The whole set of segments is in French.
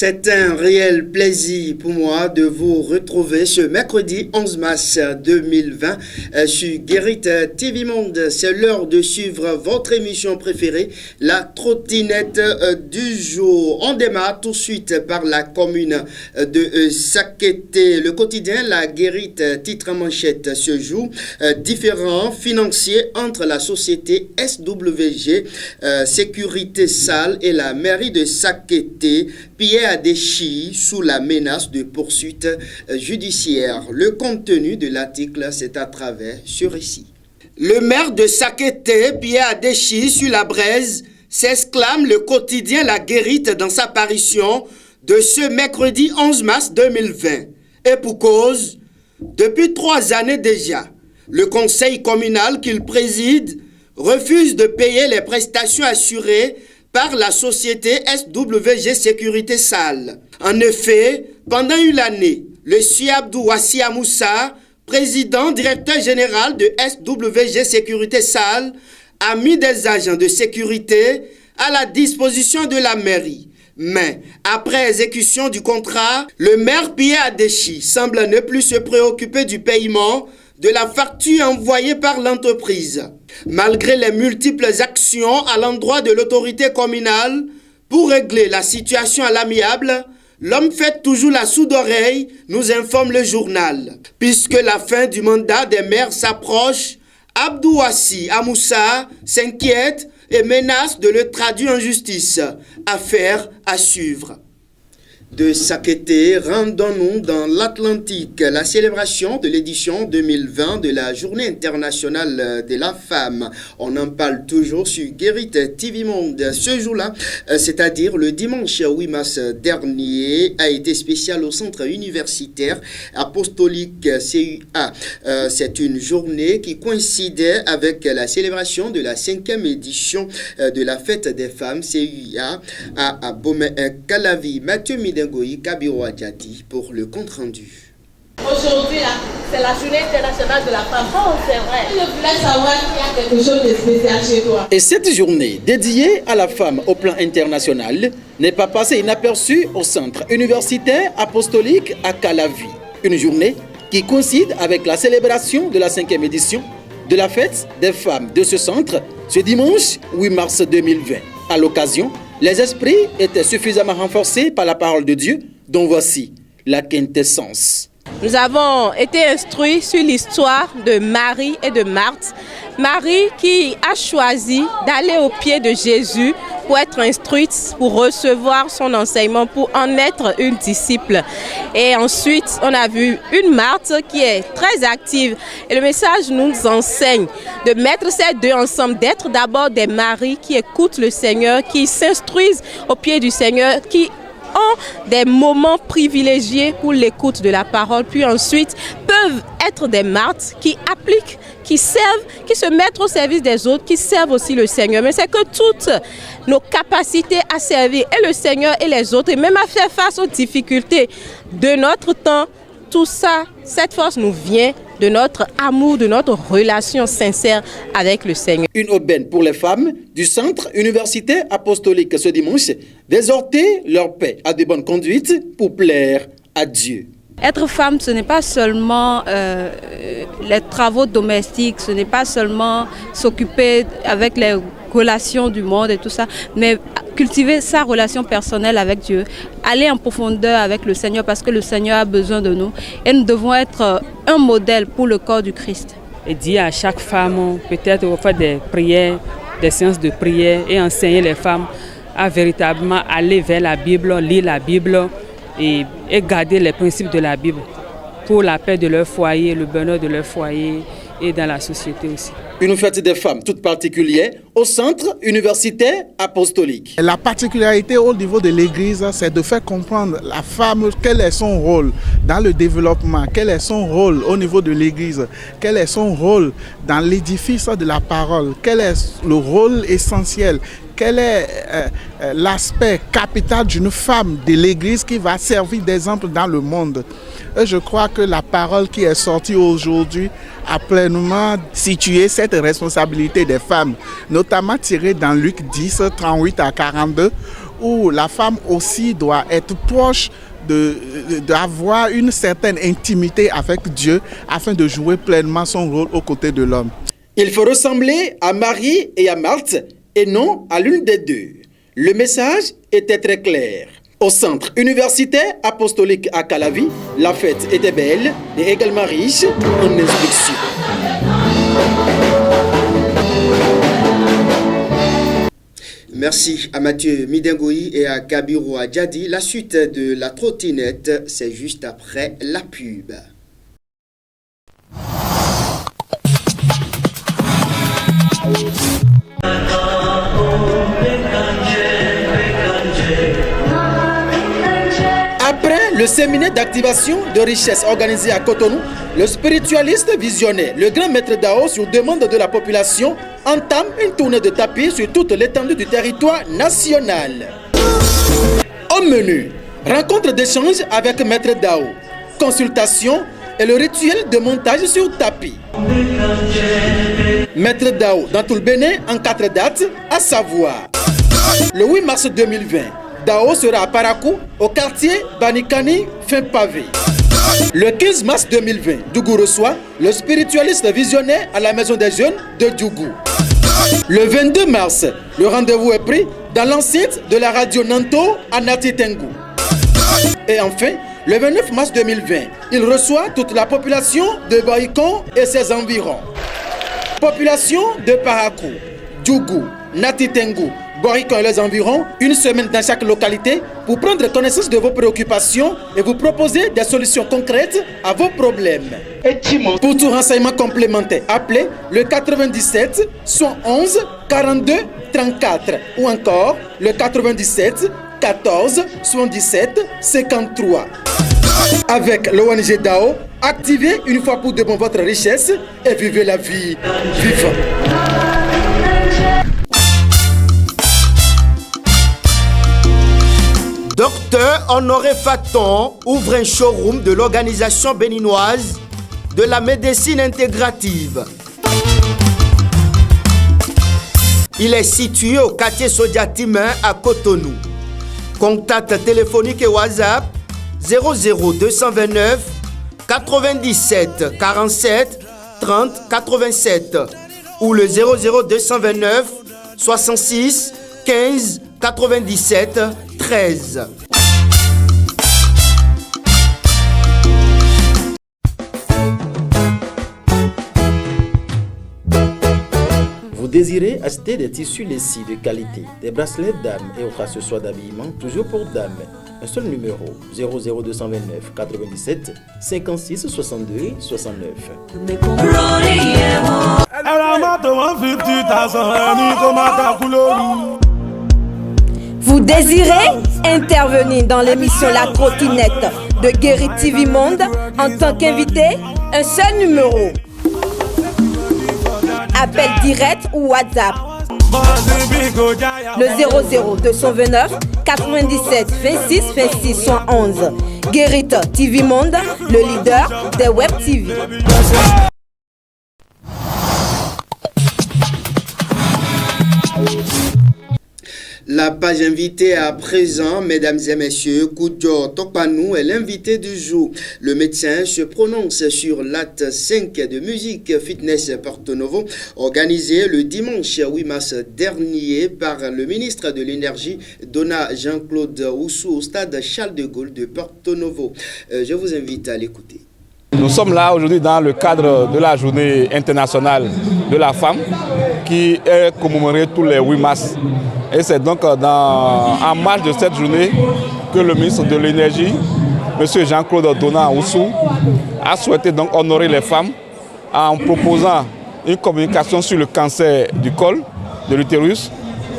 C'est un réel plaisir pour moi de vous retrouver ce mercredi 11 mars 2020 sur Guérit TV Monde. C'est l'heure de suivre votre émission préférée, la trottinette du jour. On démarre tout de suite par la commune de Sakété. Le quotidien La Guérit titre en manchette ce jour. Différents financiers entre la société SWG Sécurité Sale et la mairie de Sakété. Pierre Adéchi sous la menace de poursuites judiciaires. Le contenu de l'article, c'est à travers ce récit. Le maire de Sakété, Pierre Adéchi, sur la braise, s'exclame le quotidien La Guérit dans sa parution de ce mercredi 11 mars 2020. Et pour cause, depuis 3 années déjà, le conseil communal qu'il préside refuse de payer les prestations assurées par la société SWG Sécurité Sale. En effet, pendant une année, le Siabdou Wassi Amoussa, président directeur général de SWG Sécurité Sale, a mis des agents de sécurité à la disposition de la mairie. Mais, après exécution du contrat, le maire Pierre Adéchi semble ne plus se préoccuper du paiement de la facture envoyée par l'entreprise. Malgré les multiples actions à l'endroit de l'autorité communale pour régler la situation à l'amiable, l'homme fait toujours la sourde oreille, nous informe le journal. Puisque la fin du mandat des maires s'approche, Abdou Wassi Amoussa s'inquiète et menace de le traduire en justice. Affaire à suivre. De Sakété, rendons-nous dans l'Atlantique, la célébration de l'édition 2020 de la Journée internationale de la femme. On en parle toujours sur Guérit TV Monde. Ce jour-là, c'est-à-dire le dimanche 8 mars dernier, a été spécial au centre universitaire apostolique CUA. C'est une journée qui coïncidait avec la célébration de la 5e édition de la fête des femmes CUA à Bomé-Calavi. Mathieu Midengoï Kabiro Adjati pour le compte-rendu. Aujourd'hui, c'est la journée internationale de la femme. Oh, c'est vrai. Je voulais savoir qu'il y a quelque chose de spécial chez toi. Et cette journée dédiée à la femme au plan international n'est pas passée inaperçue au centre universitaire apostolique à Calavi. Une journée qui coïncide avec la célébration de la 5e édition de la fête des femmes de ce centre ce dimanche 8 mars 2020. À l'occasion, les esprits étaient suffisamment renforcés par la parole de Dieu, dont voici la quintessence. Nous avons été instruits sur l'histoire de Marie et de Marthe. Marie qui a choisi d'aller au pied de Jésus pour être instruite, pour recevoir son enseignement, pour en être une disciple. Et ensuite, on a vu une Marthe qui est très active. Et le message nous enseigne de mettre ces deux ensemble, d'être d'abord des maris qui écoutent le Seigneur, qui s'instruisent au pied du Seigneur, qui ont des moments privilégiés pour l'écoute de la parole, puis ensuite peuvent être des martyrs qui appliquent, qui servent, qui se mettent au service des autres, qui servent aussi le Seigneur. Mais c'est que toutes nos capacités à servir et le Seigneur et les autres, et même à faire face aux difficultés de notre temps, tout ça, cette force nous vient de notre amour, de notre relation sincère avec le Seigneur. Une aubaine pour les femmes du centre universitaire apostolique ce dimanche, d'exhorter leur paix à de bonnes conduites pour plaire à Dieu. Être femme, ce n'est pas seulement les travaux domestiques, ce n'est pas seulement s'occuper avec les relations du monde et tout ça, mais cultiver sa relation personnelle avec Dieu, aller en profondeur avec le Seigneur parce que le Seigneur a besoin de nous et nous devons être un modèle pour le corps du Christ. Et dire à chaque femme, peut-être faire des prières, des séances de prière et enseigner les femmes à véritablement aller vers la Bible, lire la Bible et garder les principes de la Bible pour la paix de leur foyer, le bonheur de leur foyer et dans la société aussi. Une fête des femmes toute particulière au centre universitaire apostolique. La particularité au niveau de l'Église, c'est de faire comprendre la femme, quel est son rôle dans le développement, quel est son rôle au niveau de l'Église, quel est son rôle dans l'édifice de la parole, quel est le rôle essentiel, quel est l'aspect capital d'une femme de l'Église qui va servir d'exemple dans le monde. Et je crois que la parole qui est sortie aujourd'hui a pleinement situé cette responsabilité des femmes, notamment tirée dans Luc 10, 38 à 42, où la femme aussi doit être proche d'avoir une certaine intimité avec Dieu afin de jouer pleinement son rôle aux côtés de l'homme. Il faut ressembler à Marie et à Marthe et non à l'une des deux. Le message était très clair. Au centre universitaire apostolique à Calavi, la fête était belle et également riche en instruction. Merci à Mathieu Midengoï et à Kabiro Adjadi. La suite de la trottinette, c'est juste après la pub. Après le séminaire d'activation de richesse organisé à Cotonou, le spiritualiste visionnaire, le grand maître Dao, sur demande de la population, entame une tournée de tapis sur toute l'étendue du territoire national. Au menu, rencontre d'échange avec maître Dao, consultation et le rituel de montage sur tapis. Maître Dao dans tout le Bénin en 4 dates, à savoir le 8 mars 2020. Dao sera à Parakou, au quartier Banikani, fin pavé. Le 15 mars 2020, Dougou reçoit le spiritualiste visionnaire à la maison des jeunes de Dougou. Le 22 mars, le rendez-vous est pris dans l'enceinte de la radio Nanto à Natitengu. Et enfin, le 29 mars 2020, il reçoit toute la population de Baïkon et ses environs. Population de Parakou, Dougou, Natitengu, Boricon et les environs, une semaine dans chaque localité pour prendre connaissance de vos préoccupations et vous proposer des solutions concrètes à vos problèmes. Pour tout renseignement complémentaire, appelez le 97 111 42 34 ou encore le 97 14 77 53. Avec l'ONG DAO, activez une fois pour de bon votre richesse et vivez la vie vivante. Docteur Honoré Faton ouvre un showroom de l'organisation béninoise de la médecine intégrative. Il est situé au quartier Sodia-Timin à Cotonou. Contact téléphonique et WhatsApp 00229 97 47 30 87 ou le 00229 66 15 97 13. Vous désirez acheter des tissus lacis de qualité, des bracelets dames et autres accessoires d'habillement, toujours pour dames. Un seul numéro, 00229 97 56 62 69. Vous désirez intervenir dans l'émission La Trottinette de Guéri TV Monde en tant qu'invité? Un seul numéro. Appel direct ou WhatsApp. Le 00229 97 26 26 111. Guéri TV Monde, le leader des web TV. La page invitée à présent, mesdames et messieurs, Koudjo Tokpanou est l'invité du jour. Le médecin se prononce sur l'acte 5 de musique fitness Porto Novo, organisé le dimanche 8 mars dernier par le ministre de l'Énergie, Dona Jean-Claude Oussou, au stade Charles de Gaulle de Porto Novo. Je vous invite à l'écouter. Nous sommes là aujourd'hui dans le cadre de la journée internationale de la femme qui est commémorée tous les 8 mars. Et c'est donc en marge de cette journée que le ministre de l'Énergie, M. Jean-Claude Dona Oussou, a souhaité donc honorer les femmes en proposant une communication sur le cancer du col de l'utérus.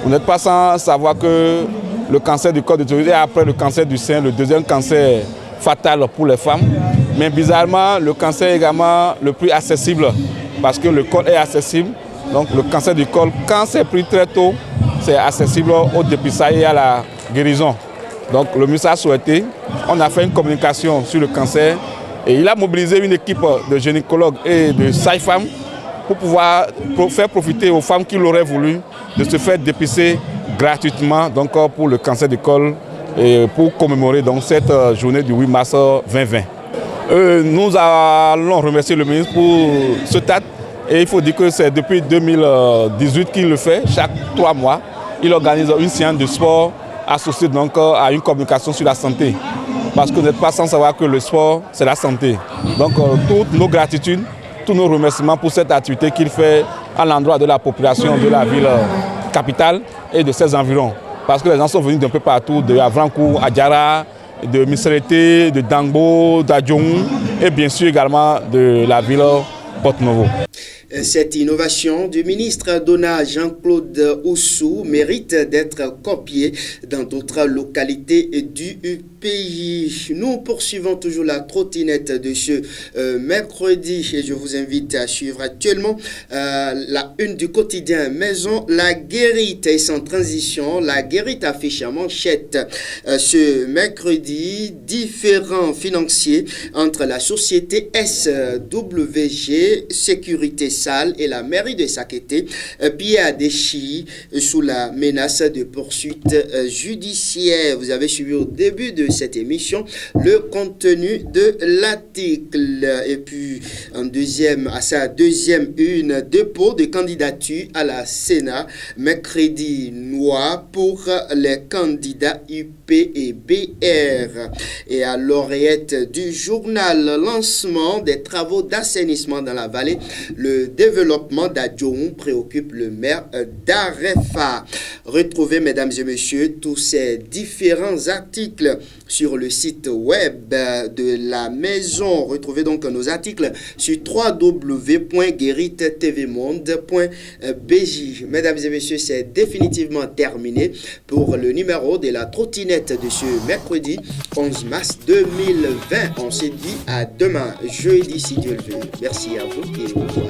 Vous n'êtes pas sans savoir que le cancer du col de l'utérus est après le cancer du sein, le deuxième cancer fatal pour les femmes. Mais bizarrement, le cancer est également le plus accessible parce que le col est accessible. Donc le cancer du col, quand c'est pris très tôt, c'est accessible au dépistage et à la guérison. Donc le ministre a souhaité, on a fait une communication sur le cancer et il a mobilisé une équipe de gynécologues et de sages-femmes pour pouvoir faire profiter aux femmes qui l'auraient voulu de se faire dépister gratuitement donc, pour le cancer du col et pour commémorer donc, cette journée du 8 mars 2020. Nous allons remercier le ministre pour cet acte et il faut dire que c'est depuis 2018 qu'il le fait. Chaque 3 mois, il organise une séance de sport associée donc, à une communication sur la santé. Parce que vous n'êtes pas sans savoir que le sport, c'est la santé. Donc toutes nos gratitudes, tous nos remerciements pour cette activité qu'il fait à l'endroit de la population de la ville capitale et de ses environs. Parce que les gens sont venus d'un peu partout, de Avrancourt, Adjara, de Misserete, de Dangbo, d'Adjoum et bien sûr également de la ville Porte-Novo. Cette innovation du ministre Dona Jean-Claude Oussou mérite d'être copiée dans d'autres localités du pays. Nous poursuivons toujours la trottinette de ce mercredi et je vous invite à suivre actuellement la une du quotidien Maison La Guérite et sans transition. La Guérite affiche en manchette ce mercredi différents financiers entre la société SWG Sécurité Sale et la mairie de Sakété, Pierre Déchi sous la menace de poursuites judiciaires. Vous avez suivi au début de cette émission le contenu de l'article. Et puis à sa deuxième une, dépôt de candidature à la Sénat, mercredi noir pour les candidats UP et BR. Et à l'oreillette du journal, lancement des travaux d'assainissement dans la vallée. Le développement d'Adjoum préoccupe le maire d'Arefa. Retrouvez, mesdames et messieurs, tous ces différents articles sur le site web de la maison. Retrouvez donc nos articles sur www.gueritvmonde.bj. Mesdames et messieurs, c'est définitivement terminé pour le numéro de la trottinette de ce mercredi 11 mars 2020. On se dit à demain, jeudi, si Dieu le veut. Merci à vous et au revoir.